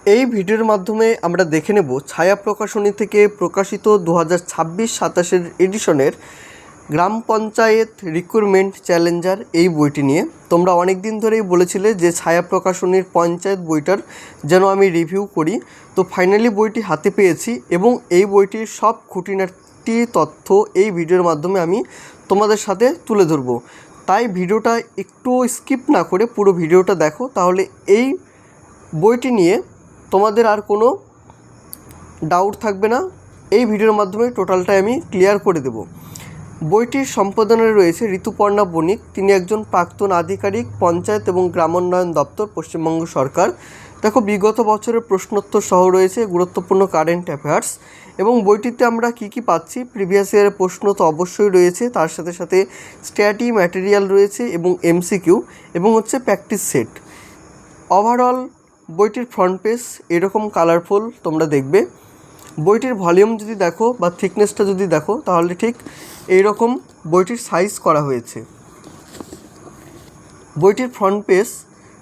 এই ভিডিওর মাধ্যমে আমরা দেখে নেব ছায়া প্রকাশনী থেকে প্রকাশিত 2026-27 এডিশনের গ্রাম পঞ্চায়েত রিক্রুটমেন্ট চ্যালেঞ্জার এই বইটি নিয়ে। তোমরা অনেক দিন ধরেই বলেছিলে যে ছায়া প্রকাশনীর পঞ্চায়েত বইটার যেন আমি রিভিউ করি, তো ফাইনালি বইটি হাতে পেয়েছি এবং এই বইটির সব খুঁটিনাটি তথ্য এই ভিডিওর মাধ্যমে আমি তোমাদের সাথে তুলে ধরব। তাই ভিডিওটা একটু স্কিপ না করে পুরো ভিডিওটা দেখো, তাহলে এই বইটি নিয়ে তোমাদের আর কোনো ডাউট থাকবে না। এই ভিডিওর মাধ্যমে টোটালটাই আমি ক্লিয়ার করে দেব। বইটির সম্পাদনায় রয়েছে ঋতুপর্ণা বণিক, তিনি একজন প্রাক্তন আধিকারিক, পঞ্চায়েত এবং গ্রামোন্নয়ন দপ্তর, পশ্চিমবঙ্গ সরকার। দেখো, বিগত বছরের প্রশ্নোত্তর সহ রয়েছে গুরুত্বপূর্ণ কারেন্ট অ্যাফেয়ার্স এবং বইটিতে আমরা কি পাচ্ছি। প্রিভিয়াস ইয়ারের প্রশ্ন তো অবশ্যই রয়েছে, তার সাথে সাথে স্ট্যাটি ম্যাটেরিয়াল রয়েছে এবং এমসিকিউ এবং প্র্যাকটিস সেট। ওভারঅল বইটির ফ্রন্ট পেজ এরকম কালারফুল তোমরা দেখবে। বইটির ভলিউম যদি দেখো বা থিকনেসটা যদি দেখো, তাহলে ঠিক এইরকম বইটির সাইজ করা হয়েছে। বইটির ফ্রন্ট পেজ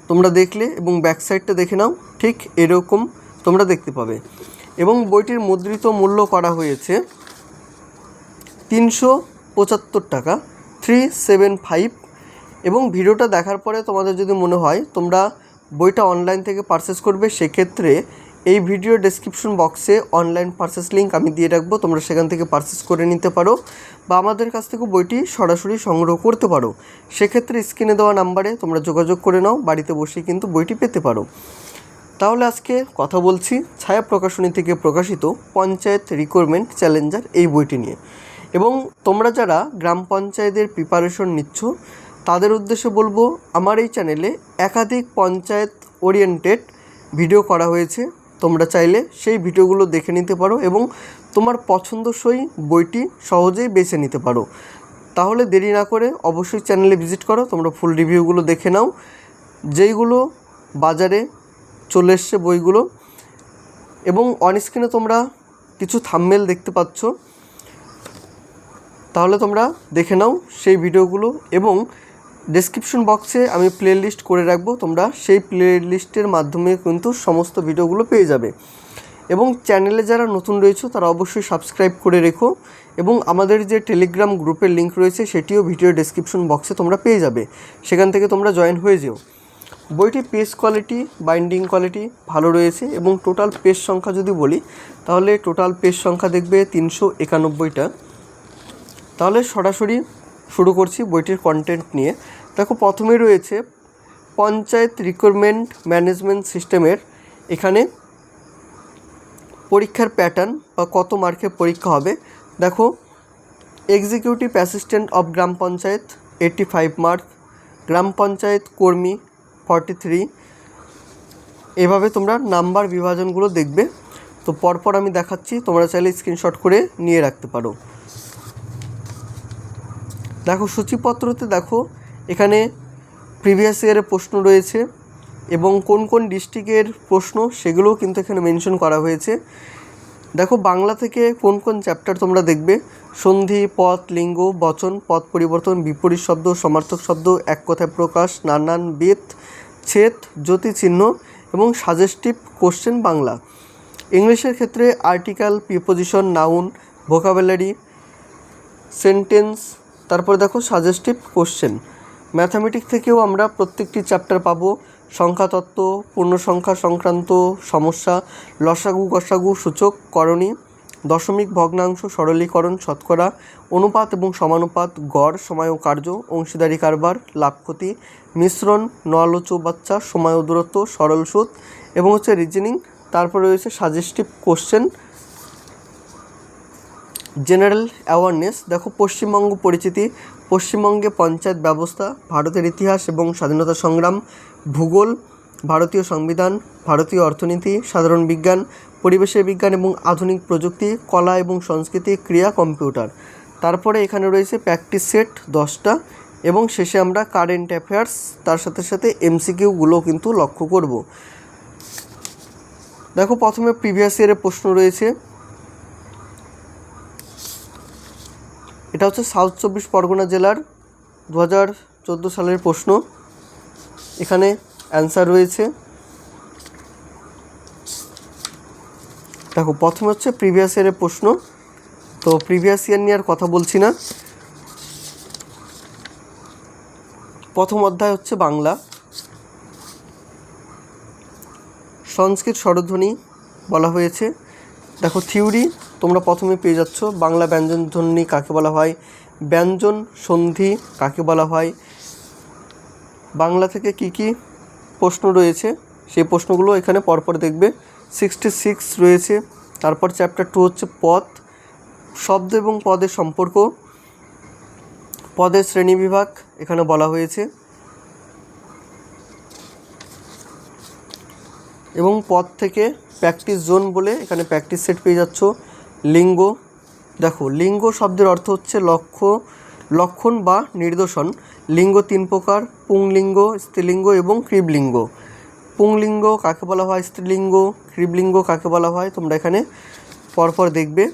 তোমরা দেখলে এবং ব্যাক সাইডটা দেখে নাও, ঠিক এরকম তোমরা দেখতে পাবে। এবং বইটির মুদ্রিত মূল্য করা হয়েছে 375 টাকা, 375। এবং ভিডিওটা দেখার পরে তোমাদের যদি মনে হয় তোমরা বইটা অনলাইন থেকে পারচেস করবে, সেক্ষেত্রে এই ভিডিও ডেসক্রিপশন বক্সে অনলাইন পারচেস লিঙ্ক আমি দিয়ে রাখবো, তোমরা সেখান থেকে পারচেস করে নিতে পারো বা আমাদের কাছ থেকে বইটি সরাসরি সংগ্রহ করতে পারো। সেক্ষেত্রে স্ক্রিনে দেওয়া নাম্বারে তোমরা যোগাযোগ করে নাও, বাড়িতে বসেই কিন্তু বইটি পেতে পারো। তাহলে আজকে কথা বলছি ছায়া প্রকাশনী থেকে প্রকাশিত পঞ্চায়েত রিক্রুটমেন্ট চ্যালেঞ্জার এই বইটি নিয়ে। এবং তোমরা যারা গ্রাম পঞ্চায়েতের প্রিপারেশন নিচ্ছ তাদের উদ্দেশ্যে বলবো, আমার এই চ্যানেলে একাধিক পঞ্চায়েত ওরিয়েন্টেড ভিডিও করা হয়েছে, তোমরা চাইলে সেই ভিডিওগুলো দেখে নিতে পারো এবং তোমার পছন্দসই বইটি সহজেই বেছে নিতে পারো। তাহলে দেরি না করে অবশ্যই চ্যানেলে ভিজিট করো, তোমরা ফুল রিভিউগুলো দেখে নাও, যেইগুলো বাজারে চলে এসছে বইগুলো। এবং অনস্ক্রিনে তোমরা কিছু থাম্বনেল দেখতে পাচ্ছ, তাহলে তোমরা দেখে নাও সেই ভিডিওগুলো। এবং ডেসক্রিপশন বক্সে আমি প্লে লিস্ট করে রাখবো, তোমরা সেই প্লে লিস্টের মাধ্যমে কিন্তু সমস্ত ভিডিওগুলো পেয়ে যাবে। এবং চ্যানেলে যারা নতুন রয়েছে তারা অবশ্যই সাবস্ক্রাইব করে রেখো এবং আমাদের যে টেলিগ্রাম গ্রুপের লিঙ্ক রয়েছে সেটিও ভিডিও ডেসক্রিপশন বক্সে তোমরা পেয়ে যাবে, সেখান থেকে তোমরা জয়েন হয়ে যেও। বইটি পেজ কোয়ালিটি, বাইন্ডিং কোয়ালিটি ভালো রয়েছে এবং টোটাল পেজ সংখ্যা যদি বলি তাহলে টোটাল পেজ সংখ্যা দেখবে 391টা। তাহলে সরাসরি শুরু করছি বইটির কন্টেন্ট নিয়ে। দেখো, প্রথমে রয়েছে পঞ্চায়েত রিক্রুটমেন্ট ম্যানেজমেন্ট সিস্টেমের এখানে পরীক্ষার প্যাটার্ন বা কত মার্কের পরীক্ষা হবে। দেখো, এক্সিকিউটিভ অ্যাসিস্ট্যান্ট অফ গ্রাম পঞ্চায়েত 85 মার্ক, গ্রাম পঞ্চায়েত কর্মী 43। এভাবে তোমরা নাম্বার বিভাজনগুলো দেখবে। তো পরপর আমি দেখাচ্ছি, তোমরা চাইলে স্ক্রিনশট করে নিয়ে রাখতে পারো। দেখো, সূচিপত্রতে দেখো এখানে প্রিভিয়াস ইয়ারের প্রশ্ন রয়েছে এবং কোন কোন ডিস্ট্রিক্টের প্রশ্ন সেগুলোও কিন্তু এখানে মেনশন করা হয়েছে। দেখো, বাংলা থেকে কোন কোন চ্যাপ্টার তোমরা দেখবে: সন্ধি, পদ, লিঙ্গ, বচন, পদ পরিবর্তন, বিপরীত শব্দ, সমার্থক শব্দ, এক কথায় প্রকাশ, নানান, বেদ, ছেদ, জ্যোতি চিহ্ন এবং সাজেস্টিভ কোশ্চেন বাংলা। ইংলিশের ক্ষেত্রে article, preposition, noun, vocabulary, sentence, তারপর দেখো সাজেস্টিভ কোশ্চেন। ম্যাথামেটিক্স থেকেও আমরা প্রত্যেকটি চ্যাপ্টার পাবো: সংখ্যাতত্ত্ব, পূর্ণ সংখ্যা সংক্রান্ত সমস্যা, লসাগু, গসাগু, সূচক, করণী, দশমিক, ভগ্নাংশ, সরলীকরণ, শতকরা, অনুপাত এবং সমানুপাত, গড়, সময় ও কার্য, অংশীদারি কারবার, লাভ ক্ষতি, মিশ্রণ, নল ও চৌবাচ্চা, সময় ও দূরত্ব, সরল সুদ এবং রিজনিং। তারপর রয়েছে সাজেস্টিভ কোশ্চেন। জেনারেল অ্যাওয়ারনেস, দেখো পশ্চিমবঙ্গ পরিচিতি, পশ্চিমবঙ্গে পঞ্চায়েত ব্যবস্থা, ভারতের ইতিহাস এবং স্বাধীনতা সংগ্রাম, ভূগোল, ভারতীয় সংবিধান, ভারতীয় অর্থনীতি, সাধারণ বিজ্ঞান, পরিবেশের বিজ্ঞান এবং আধুনিক প্রযুক্তি, কলা এবং সংস্কৃতি, ক্রিয়া, কম্পিউটার। তারপরে এখানে রয়েছে প্র্যাকটিস সেট 10টা এবং শেষে আমরা কারেন্ট অ্যাফেয়ার্স, তার সাথে সাথে এমসিকিউগুলো কিন্তু লক্ষ্য করব। দেখো, প্রথমে প্রিভিয়াস ইয়ারের প্রশ্ন রয়েছে। এটা সাউথ 24 পরগনা জেলার 2014 সালের প্রশ্ন। এখানে অ্যান্সার রয়েছে। দেখো প্রথমে হচ্ছে প্রিভিয়াস ইয়ারের প্রশ্ন, তো প্রিভিয়াস ইয়ার নিয়ে আর কথা বলছি না। প্রথম অধ্যায় হচ্ছে বাংলা, সংস্কৃত স্বরধ্বনি বলা হয়েছে। দেখো থিওরি তোমরা প্রথমে পেয়ে যাচ্ছ, বাংলা ব্যঞ্জন ধ্বনি কাকে বলা হয়, ব্যঞ্জন সন্ধি কাকে বলা হয়, বাংলা থেকে কি কি প্রশ্ন রয়েছে সেই প্রশ্নগুলো এখানে পরপর দেখবে। 66 রয়েছে। তারপর চ্যাপ্টার 2 হচ্ছে পদ, শব্দ এবং পদের সম্পর্ক, পদের শ্রেণীবিভাগ এখানে বলা হয়েছে, এবং পদ থেকে প্র্যাকটিস জোন বলে এখানে প্র্যাকটিস সেট পেয়ে যাচ্ছ। লিঙ্গ, দেখো লিঙ্গ শব্দের অর্থ হচ্ছে লক্ষণ বা নির্দেশন। লিঙ্গ 3 প্রকার, পুংলিঙ্গ, স্ত্রীলিঙ্গ এবং ক্রীবলিঙ্গ। পুংলিঙ্গ কাকে বলা হয়, স্ত্রীলিঙ্গ, ক্রীবলিঙ্গ কাকে বলা হয়, তোমরা এখানে পরপর দেখবে।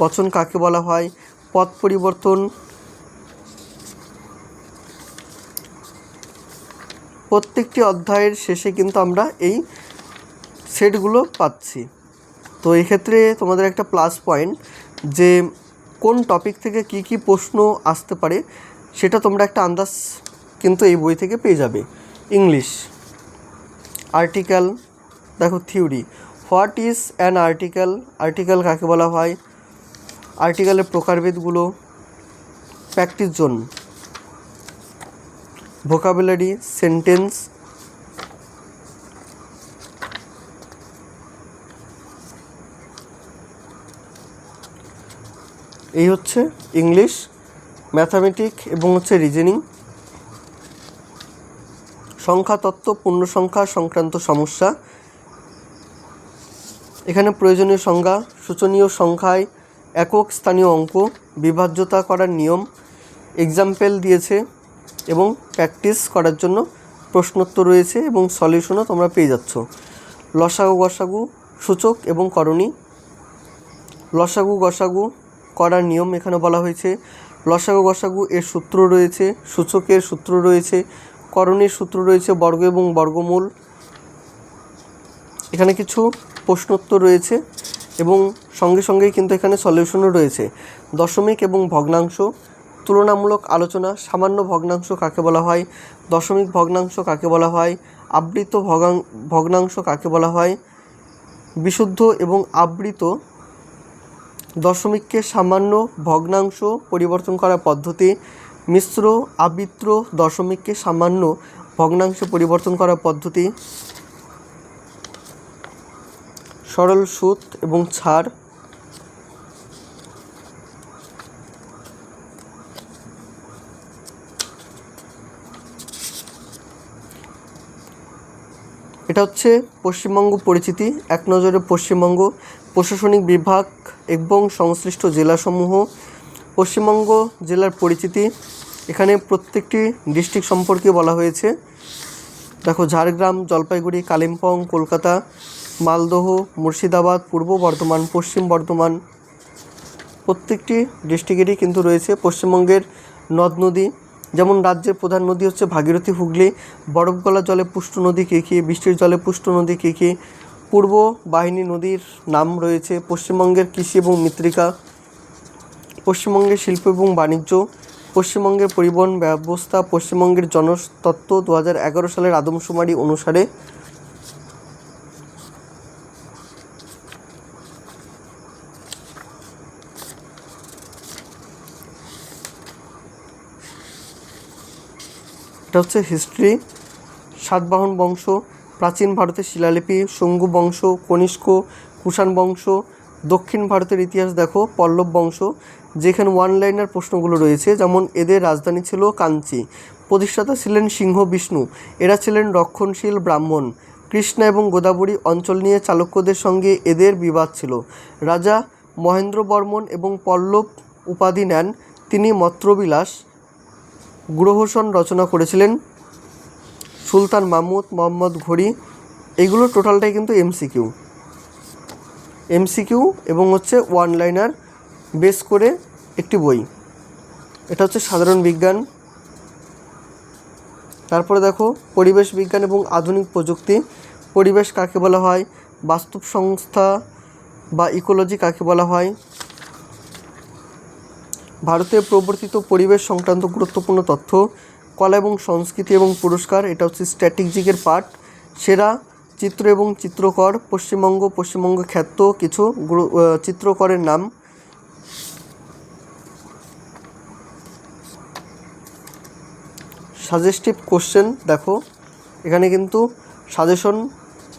বচন কাকে বলা হয়, পদ পরিবর্তন, প্রত্যেকটি অধ্যায়ের শেষে কিন্তু আমরা এই সেটগুলো পাচ্ছি। তো এক্ষেত্রে তোমাদের একটা প্লাস পয়েন্ট যে কোন টপিক থেকে কি কি প্রশ্ন আসতে পারে সেটা তোমরা একটা আন্দাজ কিন্তু এই বই থেকে পেয়ে যাবে। ইংলিশ, আর্টিকেল, দেখো theory, what is an article, article কাকে বলা হয়, আর্টিকেলের প্রকারভেদগুলো, প্র্যাকটিস জোন, ভোকাবুলারি, সেন্টেন্স, এই হচ্ছে ইংলিশ, ম্যাথামেটিক এবং হচ্ছে রিজনিং, সংখ্যাতত্ত্ব, পূর্ণ সংখ্যা সংক্রান্ত সমস্যা, এখানে প্রয়োজনীয় সংজ্ঞা, সূচনীয় সংখ্যায় একক স্থানীয় অঙ্ক, বিভাজ্যতা করার নিয়ম, এক্সাম্পল দিয়েছে এবং প্র্যাকটিস করার জন্য প্রশ্নোত্তর রয়েছে এবং সলিউশনও তোমরা পেয়ে যাচ্ছ। লসাগু গসাগু, সূচক এবং করণী, লসাগু গসাগু করার নিয়ম এখানে বলা হয়েছে। লসাগু গসাগু এর সূত্র রয়েছে, সূচকের সূত্র রয়েছে, করণীর সূত্র রয়েছে, বর্গ এবং বর্গমূল, এখানে কিছু প্রশ্নোত্তর রয়েছে এবং সঙ্গে সঙ্গেই কিন্তু এখানে সলিউশনও রয়েছে। দশমিক এবং ভগ্নাংশ, তুলনামূলক আলোচনা, সামান্য ভগ্নাংশ কাকে বলা হয়, দশমিক ভগ্নাংশ কাকে বলা হয়, আবৃত ভগ্নাংশ কাকে বলা হয়, বিশুদ্ধ এবং আবৃত দশমিককে সামান্য ভগ্নাংশ পরিবর্তন করার পদ্ধতি, মিশ্র আবৃত দশমিককে সামান্য ভগ্নাংশে পরিবর্তন করার পদ্ধতি, সরল সুদ এবং ছাড়, এটা হচ্ছে পশ্চিমবঙ্গ পরিচিতি, এক নজরে পশ্চিমবঙ্গ, প্রশাসনিক বিভাগ এবং সংশ্লিষ্ট জেলাসমূহ, পশ্চিমবঙ্গ জেলার পরিচিতি, এখানে প্রত্যেকটি ডিস্ট্রিক্ট সম্পর্কে বলা হয়েছে। দেখো ঝাড়গ্রাম, জলপাইগুড়ি, কালিম্পং, কলকাতা, মালদহ, মুর্শিদাবাদ, পূর্ব বর্ধমান, পশ্চিম বর্ধমান, প্রত্যেকটি ডিস্ট্রিক্টেরই কিন্তু রয়েছে। পশ্চিমবঙ্গের নদ নদী, যেমন রাজ্যের প্রধান নদী হচ্ছে ভাগীরথী, হুগলি, বরফ গলা জলে পুষ্ট নদী কী কী, বৃষ্টির জলে পুষ্ট নদী কী কী, পূর্ব বাহিনী নদীর নাম রয়েছে, পশ্চিমবঙ্গের কৃষি এবং মৃত্তিকা, পশ্চিমবঙ্গের শিল্প এবং বাণিজ্য, পশ্চিমবঙ্গের পরিবহন ব্যবস্থা, পশ্চিমবঙ্গের জনতত্ত্ব 2011 সালের আদমশুমারি অনুসারে, এটা হচ্ছে হিস্ট্রি, সাতবাহন বংশ, প্রাচীন ভারতের শিলালিপি, শুঙ্গ বংশ, কনিষ্ক, কুষাণ বংশ, দক্ষিণ ভারতের ইতিহাস দেখো পল্লব বংশ, যেখানে ওয়ান লাইনার প্রশ্নগুলো রয়েছে, যেমন এদের রাজধানী ছিল কাঞ্চি, প্রতিষ্ঠাতা ছিলেন সিংহ বিষ্ণু, এরা ছিলেন রক্ষণশীল ব্রাহ্মণ, কৃষ্ণা এবং গোদাবরী অঞ্চল নিয়ে চালুক্যদের সঙ্গে এদের বিবাদ ছিল, রাজা মহেন্দ্র বর্মন এবং পল্লব উপাধি নেন, তিনি মন্ত্রবিলাস গ্রহসন রচনা করেছিলেন, সুলতান মাহমুদ, মোহাম্মদ ঘুরি, এইগুলো টোটালটাই কিন্তু এমসিকিউ এবং হচ্ছে ওয়ান লাইনার বেস করে একটি বই। এটা হচ্ছে সাধারণ বিজ্ঞান। তারপরে দেখো পরিবেশ বিজ্ঞান এবং আধুনিক প্রযুক্তি, পরিবেশ কাকে বলা হয়, বাস্তব সংস্থা বা ইকোলজি কাকে বলা হয়, ভারতে প্রবর্তিত পরিবেশ সংক্রান্ত গুরুত্বপূর্ণ তথ্য, কলা এবং সংস্কৃতি এবং পুরস্কার, এটা হচ্ছে স্ট্র্যাটেজিকের পার্ট, সেরা চিত্র এবং চিত্রকর, পশ্চিমবঙ্গ খ্যাত কিছু চিত্রকরের নাম, সাজেস্টিভ কোশ্চেন। দেখো এখানে কিন্তু সাজেশন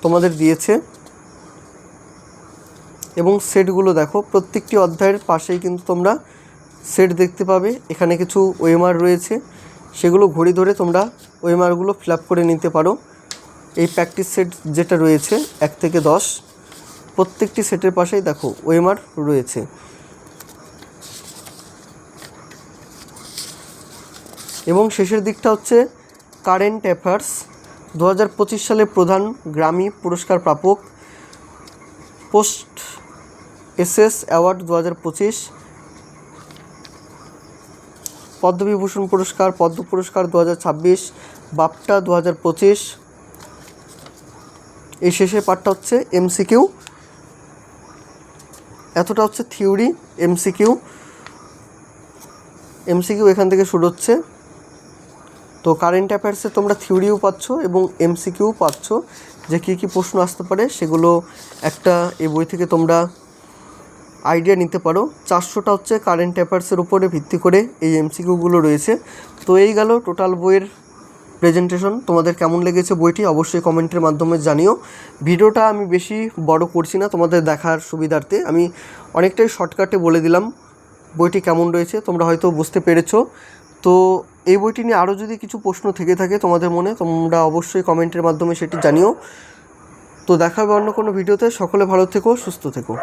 তোমাদের দিয়েছে এবং সেটগুলো দেখো, প্রত্যেকটি অধ্যায়ের পাশেই কিন্তু তোমরা সেট দেখতে পাবে। এখানে কিছু ওএমআর রয়েছে, সেগুলো ঘড়ি ধরে তোমরা ওএমআরগুলো ফিল আপ করে নিতে পারো। এই প্র্যাকটিস সেট যেটা রয়েছে 1 থেকে 10, প্রত্যেকটি সেটের পাশেই দেখো ওএমআর রয়েছে। এবং শেষের দিকটা হচ্ছে কারেন্ট অ্যাফেয়ার্স। 2025 সালে প্রধান গ্রামী পুরস্কার প্রাপক, পোস্ট এসএস অ্যাওয়ার্ড 2025, পদ্মবিভূষণ পুরস্কার, পদ্ম পুরস্কার 2026, বাফটা 2025। এই শেষের পার্টটা হচ্ছে এমসিকিউ। এতটা হচ্ছে থিওরি। এমসিকিউ এখান থেকে শুরু হচ্ছে। তো কারেন্ট অ্যাফেয়ার্সে তোমরা থিওরিও পাচ্ছ এবং এমসিকিউ পাচ্ছ, যে কী কী প্রশ্ন আসতে পারে সেগুলো একটা এই বই থেকে তোমরা আইডিয়া নিতে পারো। 400টা হচ্ছে কারেন্ট অ্যাফেয়ার্সের উপরে ভিত্তি করে এই এমসিকিউগুলো রয়েছে। তো এই গেল টোটাল বইয়ের প্রেজেন্টেশন। তোমাদের কেমন লেগেছে বইটি অবশ্যই কমেন্টের মাধ্যমে জানিও। ভিডিওটা আমি বেশি বড় করছি না তোমাদের দেখার সুবিধার্থে, আমি অনেকটাই শর্টকাটে বলে দিলাম বইটি কেমন রয়েছে, তোমরা হয়তো বুঝতে পেরেছো। তো এই বইটি নিয়ে আরও যদি কিছু প্রশ্ন থেকে থাকে তোমাদের মনে, তোমরা অবশ্যই কমেন্টের মাধ্যমে সেটি জানিও। তো দেখা হবে অন্য কোনো ভিডিওতে। সকলে ভালো থেকো, সুস্থ থেকো।